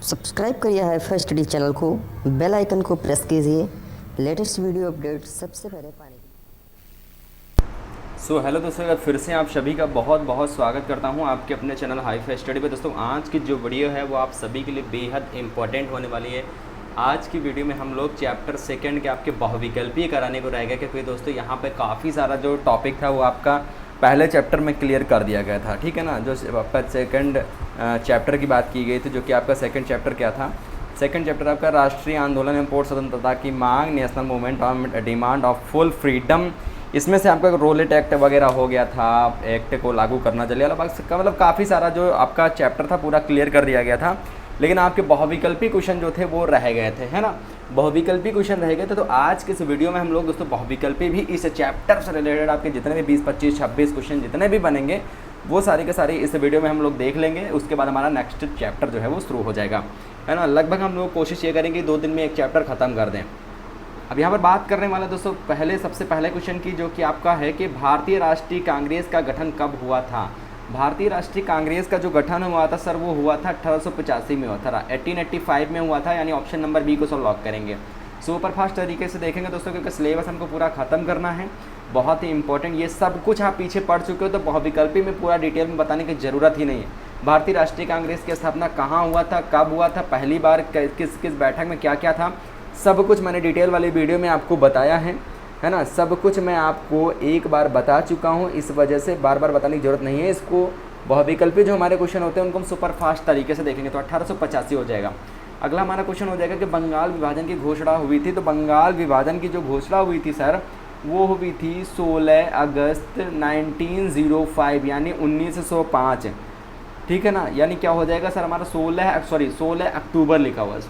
Subscribe करिए hi-fi study channel को, bell icon को प्रेस कीजिए लेटेस्ट वीडियो अपडेट सबसे पहले पाने के लिए। हेलो दोस्तों, फिर से आप सभी का बहुत बहुत स्वागत करता हूं आपके अपने चैनल हाईफाई स्टडी पे। दोस्तों आज की जो वीडियो है वो आप सभी के लिए बेहद इंपॉर्टेंट होने वाली है। आज की वीडियो में हम लोग चैप्टर सेकंड के आपके बहुविकल्पी कराने को रहेगा, क्योंकि दोस्तों यहाँ पे काफ़ी सारा जो टॉपिक था वो आपका पहले चैप्टर में क्लियर कर दिया गया था, ठीक है ना। जो आपका सेकंड चैप्टर की बात की गई थी, जो कि आपका सेकंड चैप्टर क्या था, सेकंड चैप्टर आपका राष्ट्रीय आंदोलन एवं पूर्ण स्वतंत्रता की मांग, national movement on demand of full freedom. इसमें से आपका रोलेट एक्ट वगैरह हो गया था, एक्ट को लागू करना, जलियांवाला बाग का मतलब काफ़ी सारा जो आपका चैप्टर था पूरा क्लियर कर दिया गया था। लेकिन आपके बहुविकल्पी क्वेश्चन जो थे वो रह गए थे, है ना। बहुविकल्पी क्वेश्चन रह गए थे। तो आज के इस वीडियो में हम लोग दोस्तों बहुविकल्पी भी इस चैप्टर से रिलेटेड आपके जितने भी 20, 25, 26 क्वेश्चन जितने भी बनेंगे वो सारे के सारे इस वीडियो में हम लोग देख लेंगे। उसके बाद हमारा नेक्स्ट चैप्टर जो है वो शुरू हो जाएगा, है ना। लगभग हम लोग कोशिश ये करेंगे 2 दिन में एक चैप्टर ख़त्म कर दें। अब यहाँ पर बात करने वाला दोस्तों सबसे पहले क्वेश्चन की, जो कि आपका है कि भारतीय राष्ट्रीय कांग्रेस का गठन कब हुआ था। भारतीय राष्ट्रीय कांग्रेस का जो गठन हुआ था सर वो हुआ था 1885 में हुआ था, 1885 में हुआ था, यानी ऑप्शन नंबर बी को सब लॉक करेंगे। सुपर फास्ट तरीके से देखेंगे दोस्तों, क्योंकि सिलेबस हमको पूरा ख़त्म करना है, बहुत ही इंपॉर्टेंट। ये सब कुछ आप पीछे पढ़ चुके हो तो बहुविकल्पी में पूरा डिटेल में बताने की ज़रूरत ही नहीं है। भारतीय राष्ट्रीय कांग्रेस की स्थापना कहाँ हुआ था, कब हुआ था, पहली बार किस किस बैठक में क्या क्या था, सब कुछ मैंने डिटेल वाली वीडियो में आपको बताया है ना। सब कुछ मैं आपको एक बार बता चुका हूँ, इस वजह से बार बार बताने की ज़रूरत नहीं है। इसको बहुविकल्पी जो हमारे क्वेश्चन होते हैं उनको हम सुपर फास्ट तरीके से देखेंगे तो 1885 हो जाएगा। अगला हमारा क्वेश्चन हो जाएगा कि बंगाल विभाजन की घोषणा हुई थी। तो बंगाल विभाजन की जो घोषणा हुई थी सर वो हुई थी 16 अगस्त 1905, यानी 1905, ठीक है ना। यानी क्या हो जाएगा सर हमारा 16 अक्टूबर लिखा हुआ है,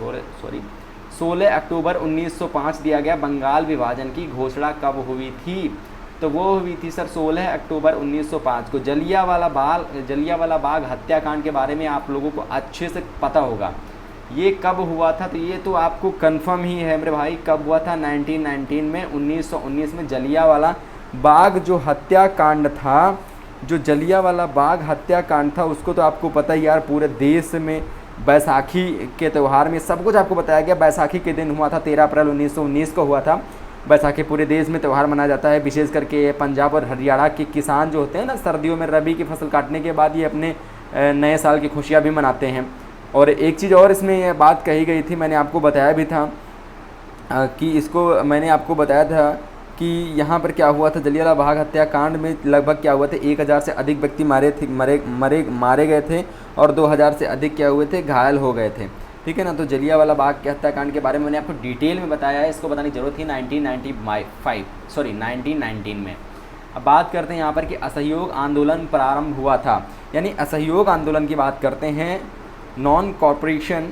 16 अक्टूबर 1905 दिया गया। बंगाल विभाजन की घोषणा कब हुई थी, तो वो हुई थी सर 16 अक्टूबर 1905 को। जलियांवाला बाग हत्याकांड के बारे में आप लोगों को अच्छे से पता होगा ये कब हुआ था, तो ये तो आपको कंफर्म ही है मेरे भाई। कब हुआ था, 1919 में, 1919 में जलियांवाला बाग जो हत्याकांड था, जो जलियांवाला बाग हत्याकांड था उसको तो आपको पता ही यार, पूरे देश में बैसाखी के त्यौहार में सब कुछ आपको बताया गया। बैसाखी के दिन हुआ था, 13 अप्रैल 1919 को हुआ था। बैसाखी पूरे देश में त्यौहार मनाया जाता है, विशेष करके पंजाब और हरियाणा के किसान जो होते हैं ना, सर्दियों में रबी की फसल काटने के बाद ये अपने नए साल की खुशियाँ भी मनाते हैं। और एक चीज़ और इसमें ये बात कही गई थी, मैंने आपको बताया भी था कि इसको मैंने आपको बताया था कि यहाँ पर क्या हुआ था, जलियांवाला बाग हत्याकांड में लगभग क्या हुआ था, 1000 से अधिक व्यक्ति मारे गए थे और 2000 से अधिक क्या हुए थे, घायल हो गए थे, ठीक है ना। तो जलियांवाला बाग के हत्याकांड के बारे में मैंने आपको डिटेल में बताया है, इसको बताने की जरूरत थी 1919 में। अब बात करते हैं यहाँ पर कि असहयोग आंदोलन प्रारंभ हुआ था, यानी असहयोग आंदोलन की बात करते हैं। नॉन कॉर्पोरेशन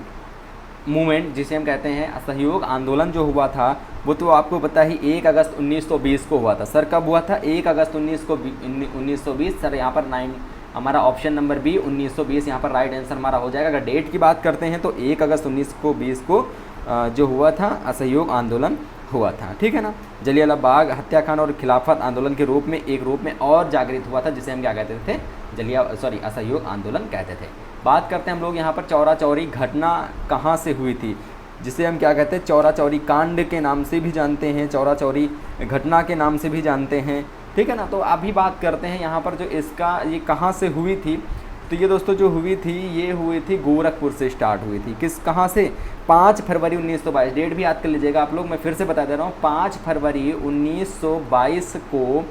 मूवमेंट जिसे हम कहते हैं, असहयोग आंदोलन जो हुआ था वो तो आपको पता ही 1 अगस्त 1920 को हुआ था। सर कब हुआ था, 1 अगस्त 1920 सर। यहाँ पर हमारा ऑप्शन नंबर बी 1920 यहाँ पर राइट आंसर हमारा हो जाएगा। अगर डेट की बात करते हैं तो 1 अगस्त 1920 को जो हुआ था असहयोग आंदोलन हुआ था, ठीक है ना। जलियांवाला बाग हत्याकांड और खिलाफत आंदोलन के रूप में और जागृत हुआ था, जिसे हम क्या कहते थे, असहयोग आंदोलन कहते थे। बात करते हैं हम लोग यहाँ पर चौरा चौरी घटना कहाँ से हुई थी, जिसे हम क्या कहते हैं, चौरा चौरी कांड के नाम से भी जानते हैं, चौरा चौरी घटना के नाम से भी जानते हैं, ठीक है ना। तो अभी बात करते हैं यहाँ पर जो इसका ये कहाँ से हुई थी। तो ये दोस्तों जो हुई थी ये हुई थी गोरखपुर से स्टार्ट हुई थी। कहाँ से, 5 फरवरी 1922, डेट भी याद कर लीजिएगा आप लोग, मैं फिर से बता दे रहा हूँ, 5 फरवरी 1922 को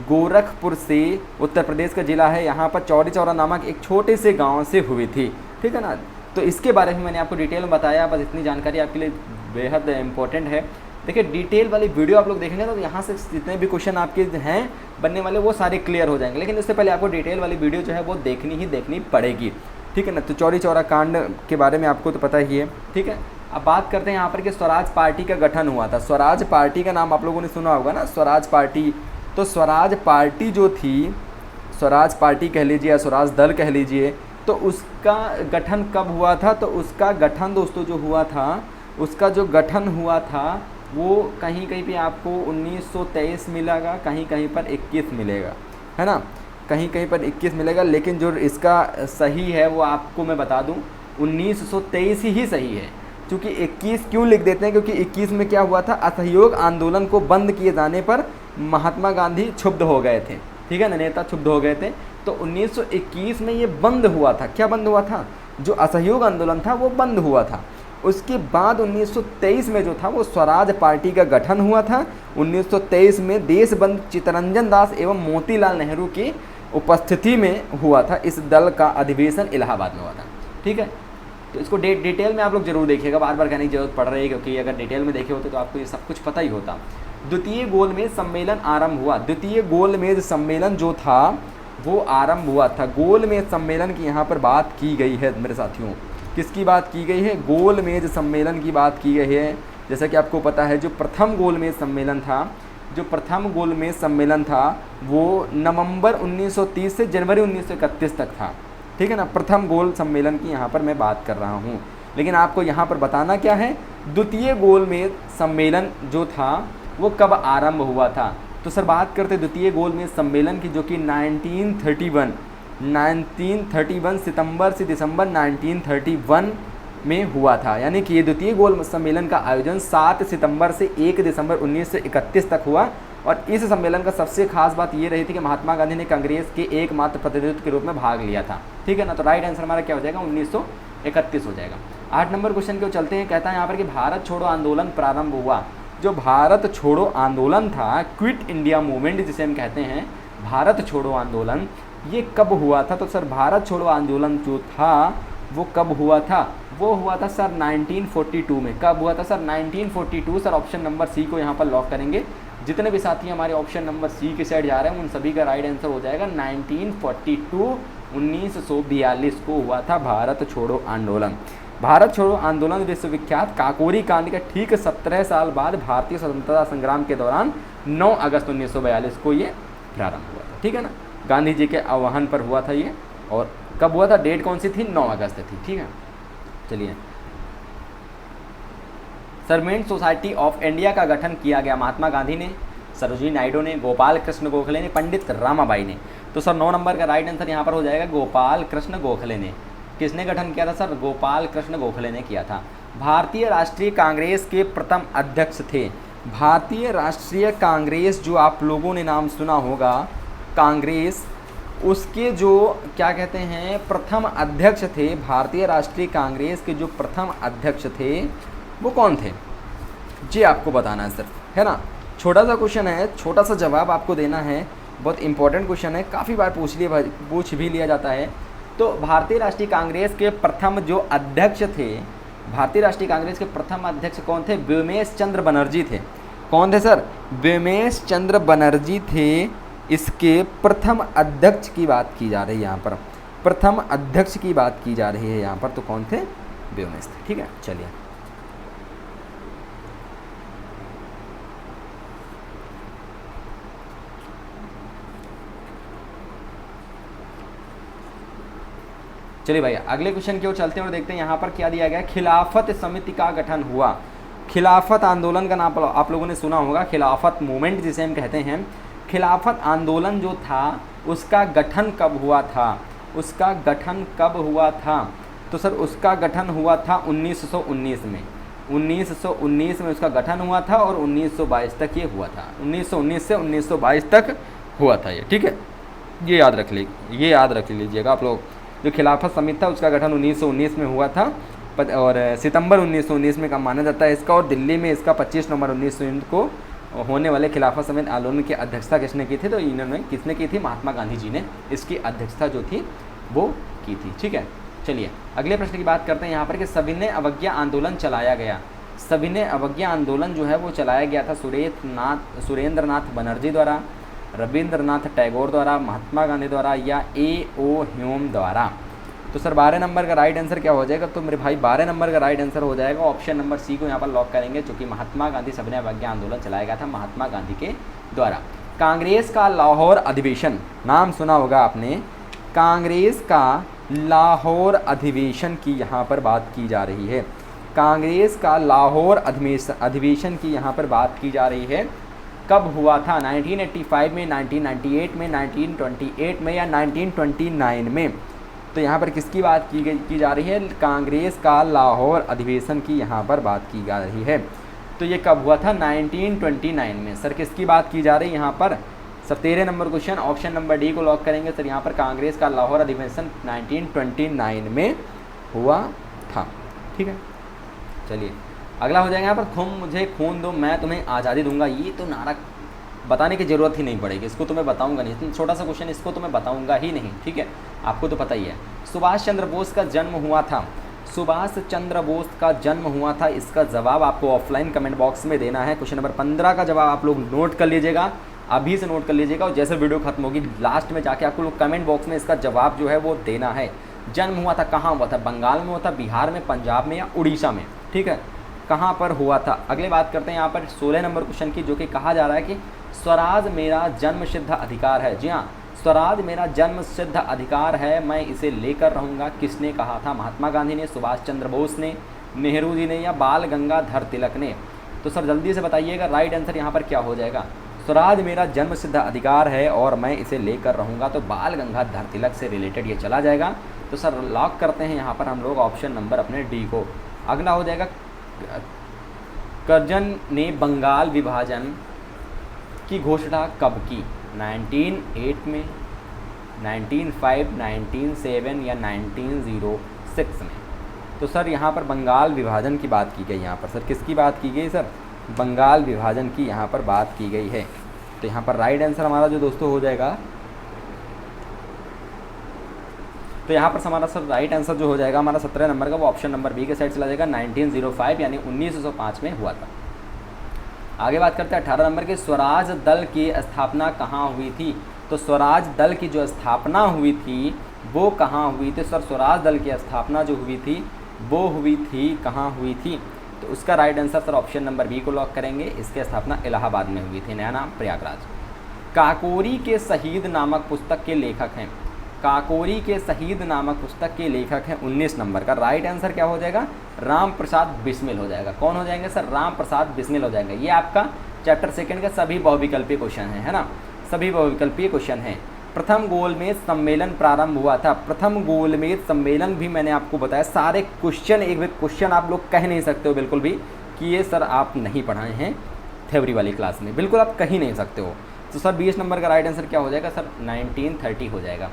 गोरखपुर से, उत्तर प्रदेश का ज़िला है, यहाँ पर चौरी चौरा नामक एक छोटे से गांव से हुई थी, ठीक है ना। तो इसके बारे में मैंने आपको डिटेल में बताया, बस इतनी जानकारी आपके लिए बेहद इंपॉर्टेंट है। देखिए डिटेल वाली वीडियो आप लोग देखेंगे तो यहाँ से जितने भी क्वेश्चन आपके हैं बनने वाले वो सारे क्लियर हो जाएंगे, लेकिन उससे पहले आपको डिटेल वाली वीडियो जो है वो देखनी पड़ेगी, ठीक है ना। तो चौरी चौरा कांड के बारे में आपको तो पता ही है, ठीक है। अब बात करते हैं यहाँ पर कि स्वराज पार्टी का गठन हुआ था। स्वराज पार्टी का नाम आप लोगों ने सुना होगा ना, स्वराज पार्टी। तो स्वराज पार्टी जो थी, स्वराज पार्टी कह लीजिए या स्वराज दल कह लीजिए, तो उसका गठन कब हुआ था, तो उसका गठन दोस्तों जो हुआ था, उसका जो गठन हुआ था वो कहीं कहीं पे आपको 1923 मिलेगा, कहीं कहीं पर 21 मिलेगा, है ना, कहीं कहीं पर 21 मिलेगा। लेकिन जो इसका सही है वो आपको मैं बता दूं 1923 ही सही है, क्योंकि 21 क्यों लिख देते हैं, क्योंकि 21 में क्या हुआ था, असहयोग आंदोलन को बंद किए जाने पर महात्मा गांधी क्षुब्ध हो गए थे, ठीक है ना, नेता क्षुब्ध हो गए थे। तो 1921 में ये बंद हुआ था। क्या बंद हुआ था? जो असहयोग आंदोलन था वो बंद हुआ था। उसके बाद 1923 में जो था वो स्वराज पार्टी का गठन हुआ था। 1923 में देशबंधु चित्तरंजन दास एवं मोतीलाल नेहरू की उपस्थिति में हुआ था। इस दल का अधिवेशन इलाहाबाद में हुआ था, ठीक है। तो इसको डिटेल में आप लोग जरूर देखिएगा, बार बार कहने की जरूरत पड़ रही है, क्योंकि अगर डिटेल में देखे होते तो आपको ये सब कुछ पता ही होता। द्वितीय गोलमेज सम्मेलन आरंभ हुआ। द्वितीय गोलमेज सम्मेलन जो था वो आरंभ हुआ था। गोलमेज सम्मेलन की यहाँ पर बात की गई है मेरे साथियों। किसकी बात की गई है? गोलमेज सम्मेलन की बात की गई है। जैसा कि आपको पता है, जो प्रथम गोलमेज सम्मेलन था वो नवंबर 1930 से जनवरी 1931 तक था, ठीक है ना। प्रथम गोल सम्मेलन की यहाँ पर मैं बात कर रहा हूँ, लेकिन आपको यहाँ पर बताना क्या है, द्वितीय गोलमेज सम्मेलन जो था वो कब आरंभ हुआ था। तो सर बात करते द्वितीय गोलमेज सम्मेलन की, जो कि 1931 सितंबर से दिसंबर 1931 में हुआ था। यानी कि ये द्वितीय गोल सम्मेलन का आयोजन 7 सितंबर से 1 दिसंबर 1931 तक हुआ। और इस सम्मेलन का सबसे खास बात ये रही थी कि महात्मा गांधी ने कांग्रेस के एकमात्र प्रतिनिधित्व के रूप में भाग लिया था, ठीक है ना। तो राइट आंसर हमारा क्या हो जाएगा? 1931 हो जाएगा। 8 नंबर क्वेश्चन को चलते हैं। कहता है यहाँ पर कि भारत छोड़ो आंदोलन प्रारंभ हुआ। जो भारत छोड़ो आंदोलन था, क्विट इंडिया मूवमेंट जिसे हम कहते हैं, भारत छोड़ो आंदोलन, ये कब हुआ था? तो सर भारत छोड़ो आंदोलन जो था वो कब हुआ था? वो हुआ था सर 1942 में। कब हुआ था sir? 1942। Sir option number C को यहाँ पर लॉक करेंगे। जितने भी साथी हमारे ऑप्शन नंबर सी के साइड जा रहे हैं उन सभी का राइट आंसर हो जाएगा 1942। 1942 को हुआ था भारत छोड़ो आंदोलन। भारत छोड़ो आंदोलन विश्वविख्यात काकोरी कांड का ठीक 17 साल बाद भारतीय स्वतंत्रता संग्राम के दौरान 9 अगस्त 1942 को ये प्रारंभ हुआ था, ठीक है ना। गांधी जी के आह्वान पर हुआ था ये। और कब हुआ था? डेट कौन सी थी? 9 अगस्त थी, ठीक है। चलिए, सर्वेंट सोसाइटी ऑफ इंडिया का गठन किया गया। महात्मा गांधी ने, सरोजिनी नायडू ने, गोपाल कृष्ण गोखले ने, पंडित रामाबाई ने। तो सर 9 नंबर का राइट आंसर यहाँ पर हो जाएगा गोपाल कृष्ण गोखले ने। किसने गठन किया था सर? गोपाल कृष्ण गोखले ने किया था। भारतीय राष्ट्रीय कांग्रेस के प्रथम अध्यक्ष थे। भारतीय राष्ट्रीय कांग्रेस, जो आप लोगों ने नाम सुना होगा कांग्रेस, उसके जो क्या कहते हैं प्रथम अध्यक्ष थे, भारतीय राष्ट्रीय कांग्रेस के जो प्रथम अध्यक्ष थे वो कौन थे? जी आपको बताना है सर, है ना। छोटा सा क्वेश्चन है, छोटा सा जवाब आपको देना है। बहुत इंपॉर्टेंट क्वेश्चन है, काफ़ी बार पूछ भी लिया जाता है। तो भारतीय राष्ट्रीय कांग्रेस के प्रथम जो अध्यक्ष थे, भारतीय राष्ट्रीय कांग्रेस के प्रथम अध्यक्ष कौन थे? व्योमेश चंद्र बनर्जी थे। कौन थे सर? व्योमेश चंद्र बनर्जी थे। इसके प्रथम अध्यक्ष की बात की जा रही है यहाँ पर, प्रथम अध्यक्ष की बात की जा रही है यहाँ पर। तो कौन थे? व्योमेश थे, ठीक है। चलिए, चलिए भाई अगले क्वेश्चन की ओर चलते हैं और देखते हैं यहाँ पर क्या दिया गया। खिलाफत समिति का गठन हुआ। खिलाफत आंदोलन का नाम आप लोगों ने सुना होगा, खिलाफत मूवमेंट जिसे हम कहते हैं। खिलाफत आंदोलन जो था उसका गठन कब हुआ था? उसका गठन कब हुआ था? तो सर उसका गठन हुआ था 1919 में। 1919 में उसका गठन हुआ था और 1922 तक ये हुआ था। 1919 से 1922 तक हुआ था ये, ठीक है। ये याद रख लीजिएगा आप लोग। जो खिलाफत समिति था उसका गठन 1919 में हुआ था और सितंबर 1919 में का माना जाता है इसका। और दिल्ली में इसका 25 नवंबर 1919 को होने वाले खिलाफत समिति आंदोलन की अध्यक्षता किसने की थी? तो इन्होंने किसने की थी? महात्मा गांधी जी ने इसकी अध्यक्षता जो थी वो की थी, ठीक है। चलिए अगले प्रश्न की बात करते हैं यहाँ पर कि सविनय अवज्ञा आंदोलन चलाया गया। सविनय अवज्ञा आंदोलन जो है वो चलाया गया था सुरेंद्रनाथ बनर्जी द्वारा, रविंद्रनाथ टैगोर द्वारा, महात्मा गांधी द्वारा या A.O. ह्यूम द्वारा। तो सर 12 नंबर का राइट आंसर क्या हो जाएगा? तो मेरे भाई 12 नंबर का राइट आंसर हो जाएगा ऑप्शन नंबर सी को यहाँ पर लॉक करेंगे, क्योंकि महात्मा गांधी सविनय अवज्ञा आंदोलन चलाया गया था महात्मा गांधी के द्वारा। कांग्रेस का लाहौर अधिवेशन, नाम सुना होगा आपने। कांग्रेस का लाहौर अधिवेशन की यहाँ पर बात की जा रही है। कांग्रेस का लाहौर अधिवेशन की यहाँ पर बात की जा रही है। कब हुआ था? 1985 में, 1998 में, 1928 में या 1929 में? तो यहाँ पर किसकी बात की जा रही है? कांग्रेस का लाहौर अधिवेशन की यहाँ पर बात की जा रही है। तो ये कब हुआ था? 1929 में। सर किसकी बात की जा रही है यहाँ पर? Sir 13 number question, option number D को लॉक करेंगे सर। यहाँ पर कांग्रेस का लाहौर अधिवेशन 1929 में हुआ था। ठीक है, चलिए अगला हो जाएगा यहाँ पर, तुम मुझे खून दो मैं तुम्हें आज़ादी दूंगा। ये तो नारा बताने की ज़रूरत ही नहीं पड़ेगी, इसको तो मैं बताऊंगा नहीं, इतना छोटा सा क्वेश्चन, इसको तो मैं बताऊंगा ही नहीं। ठीक है, आपको तो पता ही है। सुभाष चंद्र बोस का जन्म हुआ था, सुभाष चंद्र बोस का जन्म हुआ था, इसका जवाब आपको ऑफलाइन कमेंट बॉक्स में देना है। क्वेश्चन नंबर 15 का जवाब आप लोग नोट कर लीजिएगा, अभी से नोट कर लीजिएगा, और जैसे वीडियो खत्म होगी लास्ट में जाके आपको लोग कमेंट बॉक्स में इसका जवाब जो है वो देना है। जन्म हुआ था, कहाँ हुआ था? बंगाल में हुआ था, बिहार में, पंजाब में या उड़ीसा में। ठीक है, कहाँ पर हुआ था? अगले बात करते हैं यहाँ पर 16 नंबर क्वेश्चन की, जो कि कहा जा रहा है कि स्वराज मेरा जन्मसिद्ध अधिकार है। जी हाँ, स्वराज मेरा जन्मसिद्ध अधिकार है, मैं इसे लेकर रहूँगा। किसने कहा था? महात्मा गांधी ने, सुभाष चंद्र बोस ने, नेहरू जी ने, या बाल गंगाधर तिलक ने? तो सर जल्दी से बताइएगा, राइट आंसर यहाँ पर क्या हो जाएगा? स्वराज मेरा जन्मसिद्ध अधिकार है और मैं इसे लेकर रहूँगा, तो बाल गंगाधर तिलक से रिलेटेड ये चला जाएगा। तो सर लॉक करते हैं यहाँ पर हम लोग ऑप्शन नंबर अपने डी को। अगला हो जाएगा, कर्जन ने बंगाल विभाजन की घोषणा कब की? 1908 में, 1905, 1907 या 1906 में? तो सर यहाँ पर बंगाल विभाजन की बात की गई। यहाँ पर सर किसकी बात की गई? सर बंगाल विभाजन की यहाँ पर बात की गई है। तो यहाँ पर राइट आंसर हमारा जो दोस्तों हो जाएगा, तो यहाँ पर हमारा सर राइट आंसर जो हो जाएगा हमारा 17 नंबर का, वो ऑप्शन नंबर बी के साइड चला जाएगा। 1905 यानी 1905 में हुआ था। आगे बात करते हैं 18 नंबर के, स्वराज दल की स्थापना कहाँ हुई थी? तो स्वराज दल की जो स्थापना हुई थी वो कहाँ हुई थी? सर स्वराज दल की स्थापना जो हुई थी वो हुई थी, कहाँ हुई थी? तो उसका right answer sir option number B को लॉक करेंगे। इसकी स्थापना इलाहाबाद में हुई थी, नया नाम प्रयागराज। काकोरी के शहीद नामक पुस्तक के लेखक हैं, काकोरी के शहीद नामक पुस्तक के लेखक हैं 19 नंबर का। राइट आंसर क्या हो जाएगा? राम प्रसाद बिस्मिल हो जाएगा। कौन हो जाएंगे सर? राम प्रसाद बिस्मिल हो जाएंगे। ये आपका चैप्टर सेकंड का सभी बहुविकल्पीय क्वेश्चन है ना, सभी बहुविकल्पीय क्वेश्चन हैं। प्रथम गोलमेज सम्मेलन प्रारंभ हुआ था, प्रथम गोलमेज सम्मेलन भी मैंने आपको बताया। सारे क्वेश्चन एक भी क्वेश्चन आप लोग कह नहीं सकते हो बिल्कुल भी कि ये सर आप नहीं पढ़ाए हैं थ्योरी वाली क्लास में, बिल्कुल आप कहीं नहीं सकते हो। तो सर 20 नंबर का राइट आंसर क्या हो जाएगा? सर 1930 हो जाएगा,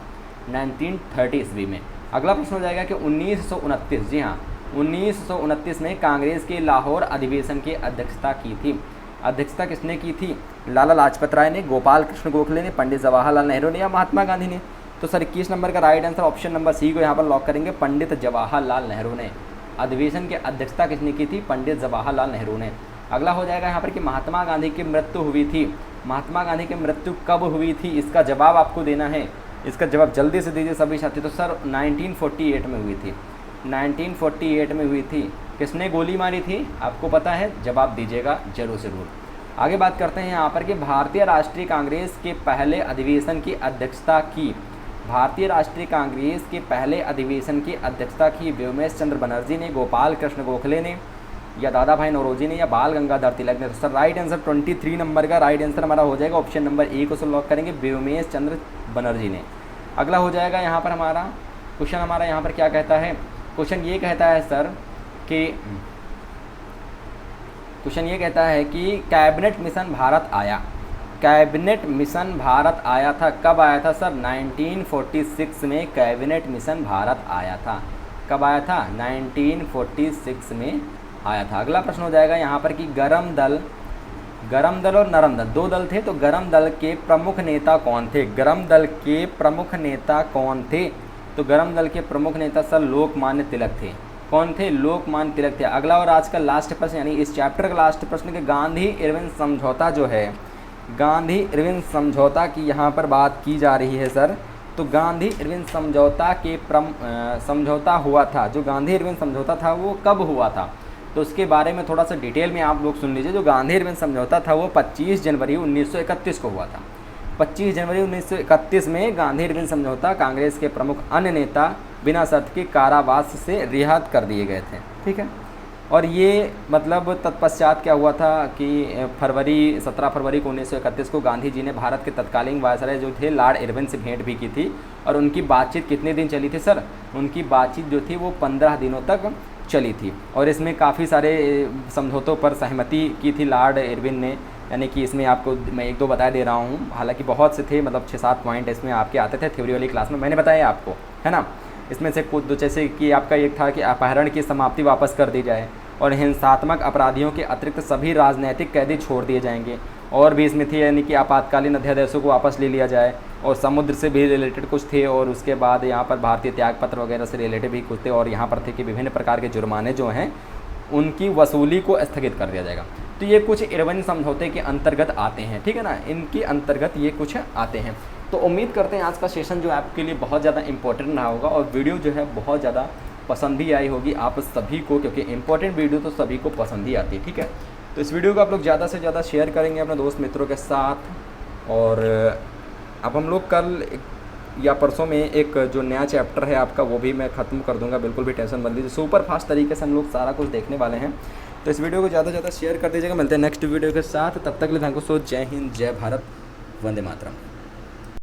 1930 ईस्वी में। अगला प्रश्न हो जाएगा कि 1929, जी हाँ 1929 में कांग्रेस के लाहौर अधिवेशन की अध्यक्षता की थी। अध्यक्षता किसने की थी? लाला लाजपत राय ने, गोपाल कृष्ण गोखले ने, पंडित जवाहरलाल नेहरू ने, या महात्मा गांधी ने? तो सर 21 नंबर का right answer option number C को यहाँ पर लॉक करेंगे, पंडित जवाहरलाल नेहरू ने। अधिवेशन की अध्यक्षता किसने की थी? पंडित जवाहरलाल नेहरू ने। अगला हो जाएगा यहाँ पर कि महात्मा गांधी की मृत्यु हुई थी, महात्मा गांधी की मृत्यु कब हुई थी? इसका जवाब आपको देना है, इसका जवाब जल्दी से दीजिए सभी साथी। तो सर 1948 में हुई थी, 1948 में हुई थी। किसने गोली मारी थी? आपको पता है? जवाब दीजिएगा जरूर से जरूर। आगे बात करते हैं यहाँ पर कि भारतीय राष्ट्रीय कांग्रेस के पहले अधिवेशन की अध्यक्षता की, भारतीय राष्ट्रीय कांग्रेस के पहले अधिवेशन की अध्यक्षता की व्योमेश चंद्र बनर्जी ने, गोपाल कृष्ण गोखले ने, या दादा भाई नौरोजी ने, या बाल गंगाधर तिलक ने? तो सर राइट आंसर 23 नंबर का राइट आंसर हमारा हो जाएगा, ऑप्शन नंबर ए को लॉक करेंगे, व्योमेश चंद्र बनर्जी ने। अगला हो जाएगा यहाँ पर हमारा क्वेश्चन, हमारा यहाँ पर क्या कहता है? क्वेश्चन ये कहता है सर कि क्वेश्चन ये कहता है कि कैबिनेट मिशन भारत आया, कैबिनेट मिशन भारत आया था, कब आया था सर? 1946 में कैबिनेट मिशन भारत आया था। कब आया था? 1946 में आया था। अगला प्रश्न हो जाएगा यहाँ पर कि गरम दल और नरम दल, दो दल थे, तो गरम दल के प्रमुख नेता कौन थे? गरम दल के प्रमुख नेता कौन थे? तो गरम दल के प्रमुख नेता सर लोकमान्य तिलक थे। कौन थे? लोकमान्य तिलक थे। अगला और आज का लास्ट प्रश्न, यानी इस चैप्टर का लास्ट प्रश्न के गांधी इरविन समझौता जो है, गांधी इरविन समझौता की यहाँ पर बात की जा रही है सर। तो गांधी इरविन समझौता के समझौता हुआ था, जो गांधी इरविन समझौता था वो कब हुआ था? तो उसके बारे में थोड़ा सा डिटेल में आप लोग सुन लीजिए। जो गांधी इरविन समझौता था वो 25 जनवरी 1931 को हुआ था। 25 जनवरी 1931 में गांधी इरविन समझौता, कांग्रेस के प्रमुख अन्य नेता बिना शर्त के कारावास से रिहा कर दिए गए थे। ठीक है, और ये मतलब तत्पश्चात क्या हुआ था कि 17 फरवरी को 1931 को गांधी जी ने भारत के तत्कालीन वायसराय जो थे लॉर्ड इरविन से भेंट भी की थी। और उनकी बातचीत कितने दिन चली थी सर? उनकी बातचीत जो थी वो 15 दिनों तक चली थी। और इसमें काफ़ी सारे समझौतों पर सहमति की थी लॉर्ड इरविन ने, यानी कि इसमें आपको मैं 1-2 बता दे रहा हूँ, हालांकि बहुत से थे, मतलब 6-7 पॉइंट इसमें आपके आते थे थ्योरी वाली क्लास में, मैंने बताया आपको, है ना। इसमें से कुछ जैसे कि आपका एक था कि अपहरण की समाप्ति वापस कर दी जाए और हिंसात्मक अपराधियों के अतिरिक्त सभी राजनैतिक कैदी छोड़ दिए जाएंगे। और भी इसमें थी यानी कि आपातकालीन अध्यादेशों को वापस ले लिया जाए, और समुद्र से भी रिलेटेड कुछ थे। और उसके बाद यहाँ पर भारतीय त्याग पत्र वगैरह से रिलेटेड भी कुछ थे। और यहाँ पर थे कि विभिन्न प्रकार के जुर्माने जो हैं उनकी वसूली को स्थगित कर दिया जाएगा। तो ये कुछ इरविन समझौते के अंतर्गत आते हैं, ठीक है ना, इनके अंतर्गत ये कुछ आते हैं। तो उम्मीद करते हैं आज का सेशन जो आपके लिए बहुत ज़्यादा इंपॉर्टेंट रहा होगा और वीडियो जो है बहुत ज़्यादा पसंद भी आई होगी आप सभी को, क्योंकि इंपॉर्टेंट वीडियो तो सभी को पसंद ही आती है, ठीक है। तो इस वीडियो को आप लोग ज़्यादा से ज़्यादा शेयर करेंगे अपने दोस्त मित्रों के साथ। और अब हम लोग कल या परसों में एक जो नया चैप्टर है आपका वो भी मैं ख़त्म कर दूंगा, बिल्कुल भी टेंशन मत लीजिए। सुपर फास्ट तरीके से हम लोग सारा कुछ देखने वाले हैं। तो इस वीडियो को ज़्यादा से ज़्यादा शेयर कर दीजिएगा। मिलते हैं नेक्स्ट वीडियो के साथ, तब तक के लिए थैंक यू सो, जय हिंद, जय भारत, वंदे मातरम।